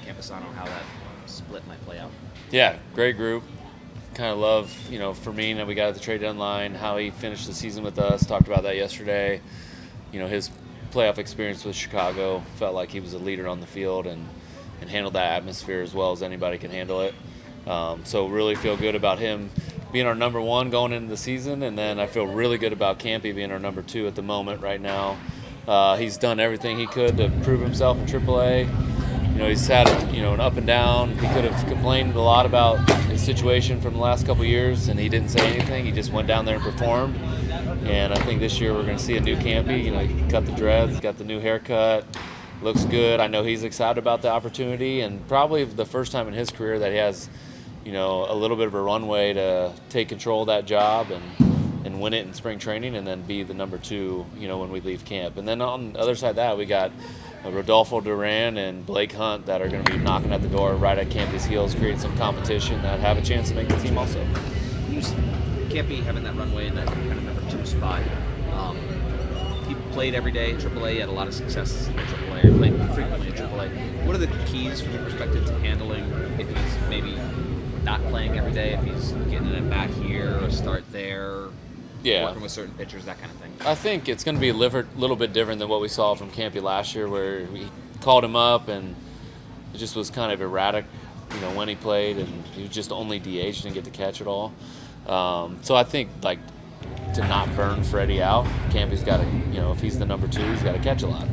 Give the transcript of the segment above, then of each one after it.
Campusano, how that split might play out. Yeah, great group. Kind of love, Fermin that we got at the trade deadline, how he finished the season with us. Talked about that yesterday. His playoff experience with Chicago, felt like he was a leader on the field and handled that atmosphere as well as anybody can handle it. So really feel good about him being our number one going into the season, and then I feel really good about Campy being our number two at the moment right now. He's done everything he could to prove himself in AAA. He's had an up and down. He could have complained a lot about his situation from the last couple of years, and he didn't say anything. He just went down there and performed. And I think this year we're going to see a new Campy. He cut the dreads, got the new haircut, looks good. I know he's excited about the opportunity, and probably the first time in his career that he has, a little bit of a runway to take control of that job and win it in spring training, and then be the number two, when we leave camp. And then on the other side of that, we got Rodolfo Duran and Blake Hunt that are going to be knocking at the door right at Campy's heels, creating some competition that have a chance to make the team also. Campy having that runway in that kind of number two spot. He played every day in AAA. He had a lot of successes in AAA. He played frequently in AAA. What are the keys from your perspective to handling if he's maybe not playing every day, if he's getting it back here or start there? Yeah. Working with certain pitchers, that kind of thing. I think it's going to be a little bit different than what we saw from Campy last year, where we called him up and it just was kind of erratic, when he played, and he was just only DH, didn't get to catch at all. So I think, to not burn Freddy out, Campy's got to, if he's the number two, he's got to catch a lot.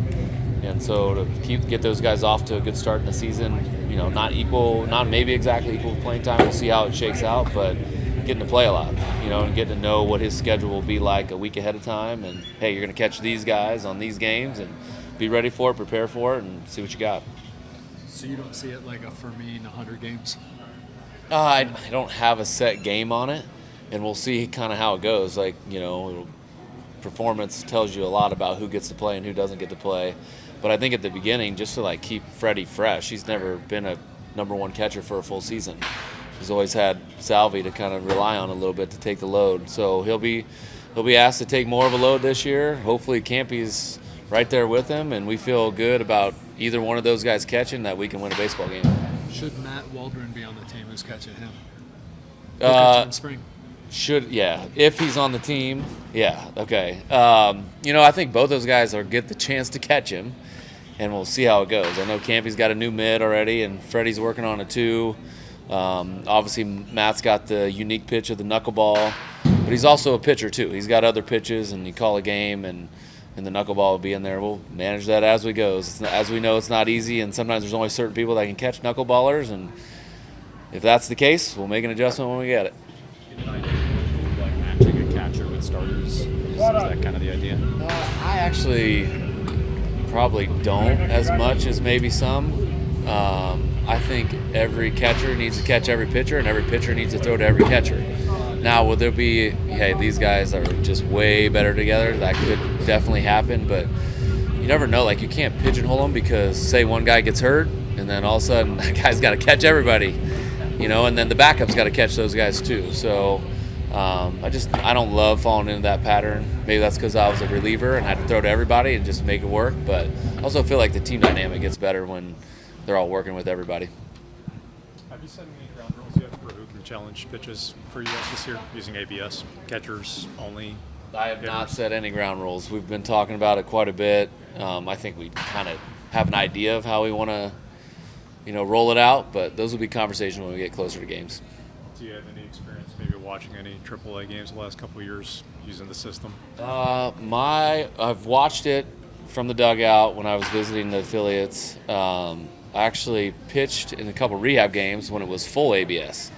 And so to get those guys off to a good start in the season, not maybe exactly equal playing time, we'll see how it shakes out, but getting to play a lot, and getting to know what his schedule will be like a week ahead of time. And, hey, you're going to catch these guys on these games and be ready for it, prepare for it, and see what you got. So you don't see it like a Fermin 100 games? I don't have a set game on it, and we'll see kind of how it goes. Performance tells you a lot about who gets to play and who doesn't get to play. But I think at the beginning, just to keep Freddy fresh, he's never been a number one catcher for a full season. He's always had Salvi to kind of rely on a little bit to take the load. So he'll be asked to take more of a load this year. Hopefully Campy's right there with him, and we feel good about either one of those guys catching that we can win a baseball game. Should Matt Waldron be on the team? Who's catching him? In spring. If he's on the team, yeah, okay. I think both those guys will get the chance to catch him, and we'll see how it goes. I know Campy's got a new mid already, and Freddie's working on it too. Obviously, Matt's got the unique pitch of the knuckleball, but he's also a pitcher too. He's got other pitches, and you call a game, and the knuckleball will be in there. We'll manage that as we go. As we know, it's not easy, and sometimes there's only certain people that can catch knuckleballers, and if that's the case, we'll make an adjustment when we get it. Matching a catcher with starters, is that kind of the idea? I actually probably don't as much as maybe some. I think every catcher needs to catch every pitcher, and every pitcher needs to throw to every catcher. Now, will there be, hey, these guys are just way better together? That could definitely happen, but you never know. You can't pigeonhole them because, say, one guy gets hurt, and then all of a sudden that guy's got to catch everybody, and then the backup's got to catch those guys too. So I don't love falling into that pattern. Maybe that's because I was a reliever and had to throw to everybody and just make it work, but I also feel like the team dynamic gets better when they're all working with everybody. Have you set any ground rules yet for who can challenge pitches for you guys this year using ABS? Catchers only? I have not set any ground rules. We've been talking about it quite a bit. I think we kind of have an idea of how we want to, roll it out, but those will be conversations when we get closer to games. Do you have any experience maybe watching any AAA games the last couple of years using the system? I've watched it from the dugout when I was visiting the affiliates. I actually pitched in a couple rehab games when it was full ABS,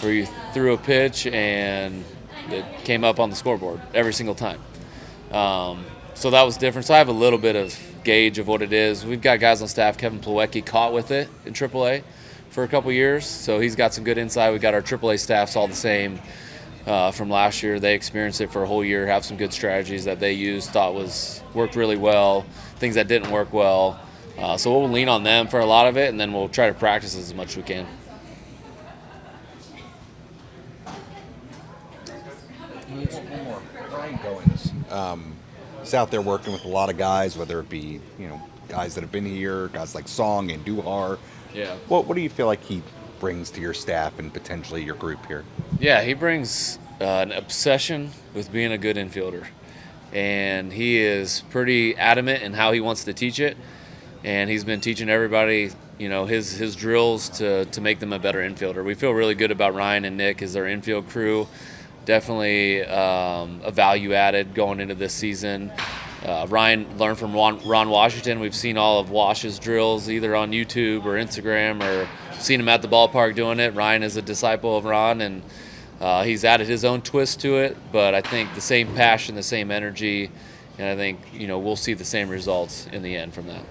where you threw a pitch and it came up on the scoreboard every single time. So that was different. So I have a little bit of gauge of what it is. We've got guys on staff. Kevin Plawecki caught with it in AAA for a couple years, so he's got some good insight. We got our AAA staffs all the same from last year. They experienced it for a whole year, have some good strategies that they used, worked really well, things that didn't work well. So we'll lean on them for a lot of it, and then we'll try to practice as much as we can. One more. Brian Goins. He's out there working with a lot of guys, whether it be, guys that have been here, guys like Song and Duhar. Yeah. What do you feel like he brings to your staff and potentially your group here? Yeah, he brings an obsession with being a good infielder. And he is pretty adamant in how he wants to teach it. And he's been teaching everybody, his drills to make them a better infielder. We feel really good about Ryan and Nick as our infield crew. Definitely a value added going into this season. Ryan learned from Ron Washington. We've seen all of Wash's drills either on YouTube or Instagram, or seen him at the ballpark doing it. Ryan is a disciple of Ron, and he's added his own twist to it. But I think the same passion, the same energy, and I think we'll see the same results in the end from that.